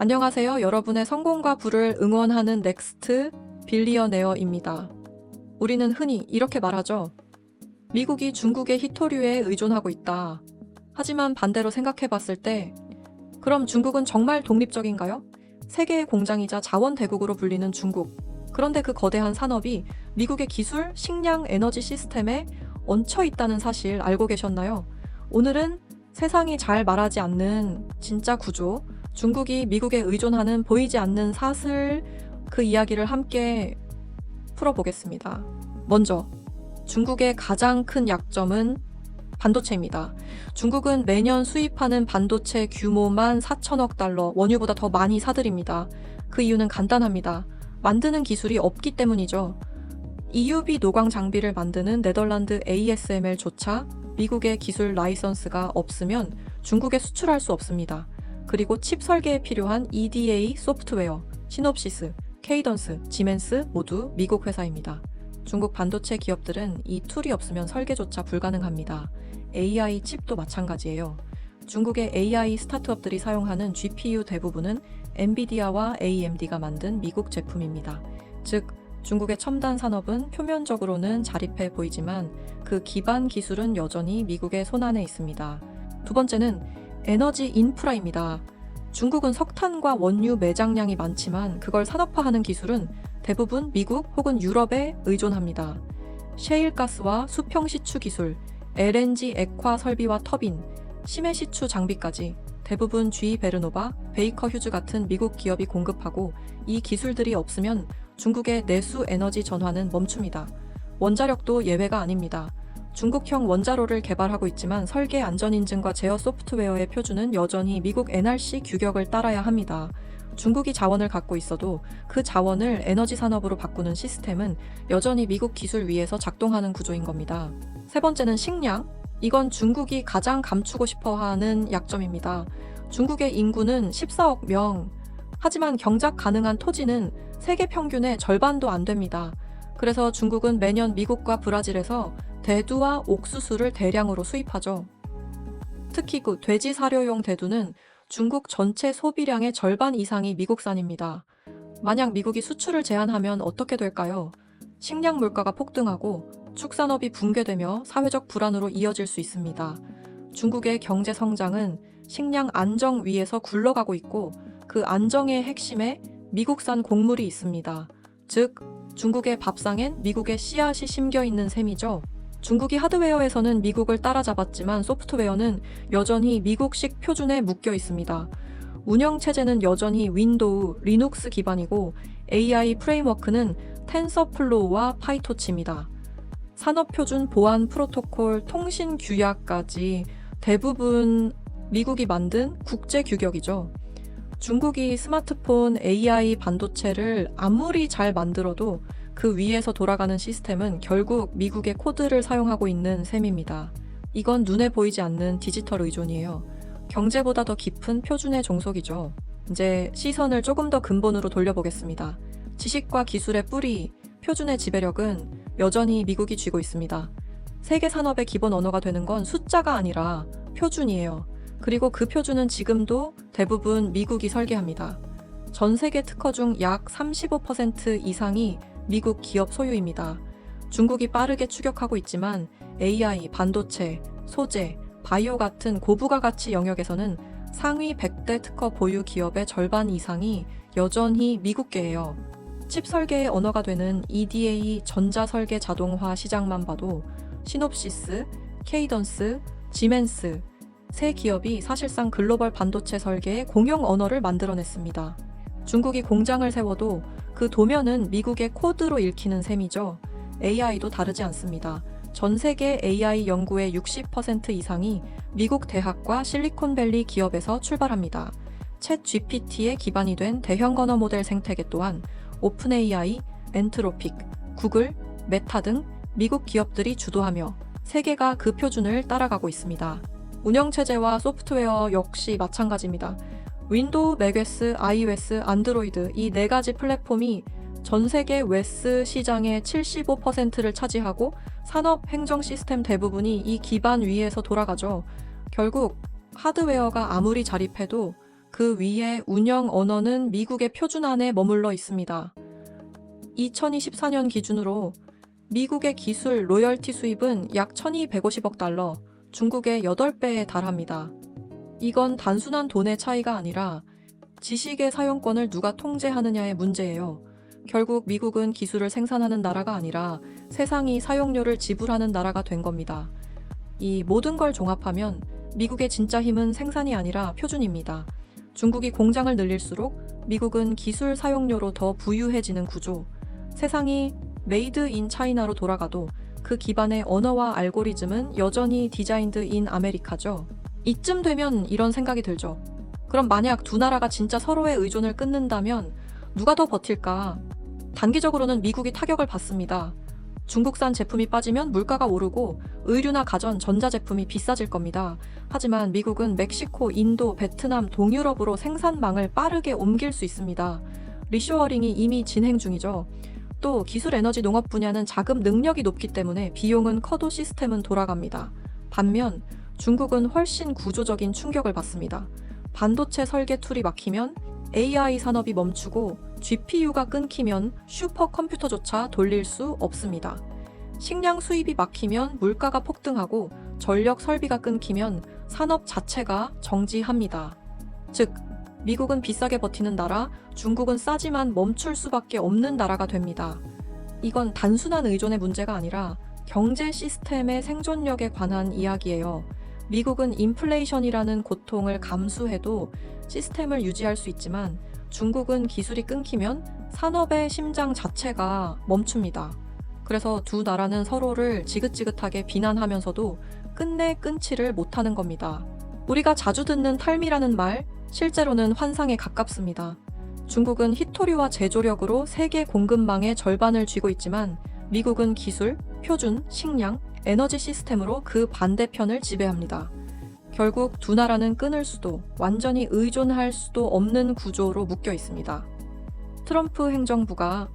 안녕하세요. 여러분의 성공과 부를 응원하는 넥스트 빌리어네어입니다. 우리는 흔히 이렇게 말하죠. 미국이 중국의 히토류에 의존하고 있다. 하지만 반대로 생각해 봤을 때, 그럼 중국은 정말 독립적인가요? 세계의 공장이자 자원 대국으로 불리는 중국. 그런데 그 거대한 산업이 미국의 기술, 식량, 에너지 시스템에 얹혀 있다는 사실 알고 계셨나요? 오늘은 세상이 잘 말하지 않는 진짜 구조, 중국이 미국에 의존하는 보이지 않는 사슬, 그 이야기를 함께 풀어보겠습니다. 먼저, 중국의 가장 큰 약점은 반도체입니다. 중국은 매년 수입하는 반도체 규모만 4천억 달러, 원유보다 더 많이 사들입니다. 그 이유는 간단합니다. 만드는 기술이 없기 때문이죠. EUV 노광 장비를 만드는 네덜란드 ASML조차 미국의 기술 라이선스가 없으면 중국에 수출할 수 없습니다. 그리고 칩 설계에 필요한 EDA 소프트웨어, 시놉시스, 케이던스, 지멘스 모두 미국 회사입니다. 중국 반도체 기업들은 이 툴이 없으면 설계조차 불가능합니다. AI 칩도 마찬가지예요. 중국의 AI 스타트업들이 사용하는 GPU 대부분은 엔비디아와 AMD가 만든 미국 제품입니다. 즉, 중국의 첨단 산업은 표면적으로는 자립해 보이지만 그 기반 기술은 여전히 미국의 손안에 있습니다. 두 번째는 에너지 인프라입니다. 중국은 석탄과 원유 매장량이 많지만 그걸 산업화하는 기술은 대부분 미국 혹은 유럽에 의존합니다. 셰일가스와 수평시추 기술, LNG 액화 설비와 터빈, 심해시추 장비까지 대부분 GE 베르노바, 베이커 휴즈 같은 미국 기업이 공급하고 이 기술들이 없으면 중국의 내수 에너지 전환은 멈춥니다. 원자력도 예외가 아닙니다. 중국형 원자로를 개발하고 있지만 설계 안전인증과 제어 소프트웨어의 표준은 여전히 미국 NRC 규격을 따라야 합니다. 중국이 자원을 갖고 있어도 그 자원을 에너지 산업으로 바꾸는 시스템은 여전히 미국 기술 위에서 작동하는 구조인 겁니다. 세 번째는 식량. 이건 중국이 가장 감추고 싶어 하는 약점입니다. 중국의 인구는 14억 명. 하지만 경작 가능한 토지는 세계 평균의 절반도 안 됩니다. 그래서 중국은 매년 미국과 브라질에서 대두와 옥수수를 대량으로 수입하죠. 특히 그 돼지 사료용 대두는 중국 전체 소비량의 절반 이상이 미국산입니다. 만약 미국이 수출을 제한하면 어떻게 될까요? 식량 물가가 폭등하고 축산업이 붕괴되며 사회적 불안으로 이어질 수 있습니다. 중국의 경제 성장은 식량 안정 위에서 굴러가고 있고 그 안정의 핵심에 미국산 곡물이 있습니다. 즉, 중국의 밥상엔 미국의 씨앗이 심겨 있는 셈이죠. 중국이 하드웨어에서는 미국을 따라잡았지만 소프트웨어는 여전히 미국식 표준에 묶여 있습니다. 운영체제는 여전히 윈도우, 리눅스 기반이고 AI 프레임워크는 텐서플로우와 파이토치입니다. 산업표준 보안 프로토콜 통신 규약까지 대부분 미국이 만든 국제 규격이죠. 중국이 스마트폰, AI 반도체를 아무리 잘 만들어도 그 위에서 돌아가는 시스템은 결국 미국의 코드를 사용하고 있는 셈입니다. 이건 눈에 보이지 않는 디지털 의존이에요. 경제보다 더 깊은 표준의 종속이죠. 이제 시선을 조금 더 근본으로 돌려보겠습니다. 지식과 기술의 뿌리, 표준의 지배력은 여전히 미국이 쥐고 있습니다. 세계 산업의 기본 언어가 되는 건 숫자가 아니라 표준이에요. 그리고 그 표준은 지금도 대부분 미국이 설계합니다. 전 세계 특허 중 약 35% 이상이 미국 기업 소유입니다. 중국이 빠르게 추격하고 있지만 AI, 반도체, 소재, 바이오 같은 고부가 가치 영역에서는 상위 100대 특허 보유 기업의 절반 이상이 여전히 미국계예요. 칩 설계의 언어가 되는 EDA 전자설계 자동화 시장만 봐도 시놉시스, 케이던스, 지멘스 세 기업이 사실상 글로벌 반도체 설계의 공용 언어를 만들어냈습니다. 중국이 공장을 세워도 그 도면은 미국의 코드로 읽히는 셈이죠. AI도 다르지 않습니다. 전 세계 AI 연구의 60% 이상이 미국 대학과 실리콘밸리 기업에서 출발합니다. 챗 GPT에 기반이 된 대형 언어 모델 생태계 또한 오픈AI, 엔트로픽, 구글, 메타 등 미국 기업들이 주도하며 세계가 그 표준을 따라가고 있습니다. 운영체제와 소프트웨어 역시 마찬가지입니다. 윈도우, 맥OS, iOS, 안드로이드 이 네 가지 플랫폼이 전 세계 웨스 시장의 75%를 차지하고 산업 행정 시스템 대부분이 이 기반 위에서 돌아가죠. 결국 하드웨어가 아무리 자립해도 그 위에 운영 언어는 미국의 표준 안에 머물러 있습니다. 2024년 기준으로 미국의 기술 로열티 수입은 약 1250억 달러, 중국의 8배에 달합니다. 이건 단순한 돈의 차이가 아니라 지식의 사용권을 누가 통제하느냐의 문제예요. 결국 미국은 기술을 생산하는 나라가 아니라 세상이 사용료를 지불하는 나라가 된 겁니다. 이 모든 걸 종합하면 미국의 진짜 힘은 생산이 아니라 표준입니다. 중국이 공장을 늘릴수록 미국은 기술 사용료로 더 부유해지는 구조. 세상이 메이드 인 차이나로 돌아가도 그 기반의 언어와 알고리즘은 여전히 디자인드 인 아메리카죠. 이쯤 되면 이런 생각이 들죠. 그럼 만약 두 나라가 진짜 서로의 의존을 끊는다면 누가 더 버틸까? 단기적으로는 미국이 타격을 받습니다. 중국산 제품이 빠지면 물가가 오르고 의류나 가전, 전자제품이 비싸질 겁니다. 하지만 미국은 멕시코, 인도, 베트남, 동유럽으로 생산망을 빠르게 옮길 수 있습니다. 리쇼어링이 이미 진행 중이죠. 또 기술 에너지 농업 분야는 자금 능력이 높기 때문에 비용은 커도 시스템은 돌아갑니다. 반면 중국은 훨씬 구조적인 충격을 받습니다. 반도체 설계 툴이 막히면 AI 산업이 멈추고 GPU가 끊기면 슈퍼컴퓨터조차 돌릴 수 없습니다. 식량 수입이 막히면 물가가 폭등하고 전력 설비가 끊기면 산업 자체가 정지합니다. 즉, 미국은 비싸게 버티는 나라, 중국은 싸지만 멈출 수밖에 없는 나라가 됩니다. 이건 단순한 의존의 문제가 아니라 경제 시스템의 생존력에 관한 이야기예요. 미국은 인플레이션이라는 고통을 감수해도 시스템을 유지할 수 있지만 중국은 기술이 끊기면 산업의 심장 자체가 멈춥니다. 그래서 두 나라는 서로를 지긋지긋하게 비난하면서도 끝내 끊지를 못하는 겁니다. 우리가 자주 듣는 탈미라는 말, 실제로는 환상에 가깝습니다. 중국은 히토류와 제조력으로 세계 공급망의 절반을 쥐고 있지만 미국은 기술, 표준, 식량, 에너지 시스템으로 그 반대편을 지배합니다. 결국 두 나라는 끊을 수도 완전히 의존할 수도 없는 구조로 묶여 있습니다. 트럼프 행정부가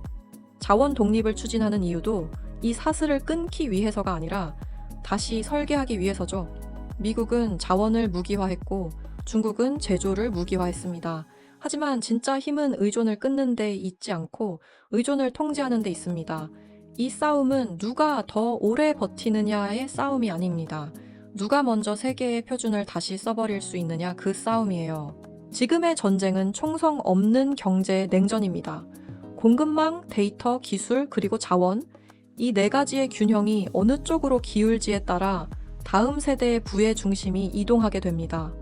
자원 독립을 추진하는 이유도 이 사슬을 끊기 위해서가 아니라 다시 설계하기 위해서죠. 미국은 자원을 무기화했고 중국은 제조를 무기화했습니다. 하지만 진짜 힘은 의존을 끊는 데 있지 않고 의존을 통제하는 데 있습니다. 이 싸움은 누가 더 오래 버티느냐의 싸움이 아닙니다. 누가 먼저 세계의 표준을 다시 써버릴 수 있느냐 그 싸움이에요. 지금의 전쟁은 총성 없는 경제 냉전입니다. 공급망, 데이터, 기술, 그리고 자원, 이 네 가지의 균형이 어느 쪽으로 기울지에 따라 다음 세대의 부의 중심이 이동하게 됩니다.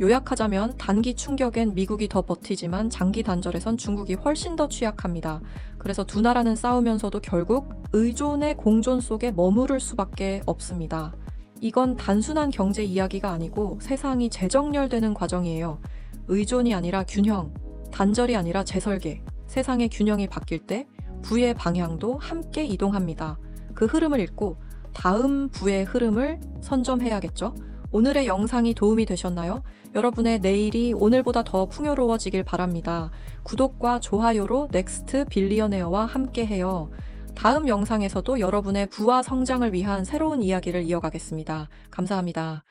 요약하자면 단기 충격엔 미국이 더 버티지만 장기 단절에선 중국이 훨씬 더 취약합니다. 그래서 두 나라는 싸우면서도 결국 의존의 공존 속에 머무를 수밖에 없습니다. 이건 단순한 경제 이야기가 아니고 세상이 재정렬되는 과정이에요. 의존이 아니라 균형, 단절이 아니라 재설계. 세상의 균형이 바뀔 때 부의 방향도 함께 이동합니다. 그 흐름을 읽고 다음 부의 흐름을 선점해야겠죠? 오늘의 영상이 도움이 되셨나요? 여러분의 내일이 오늘보다 더 풍요로워지길 바랍니다. 구독과 좋아요로 넥스트 빌리어네어와 함께해요. 다음 영상에서도 여러분의 부와 성장을 위한 새로운 이야기를 이어가겠습니다. 감사합니다.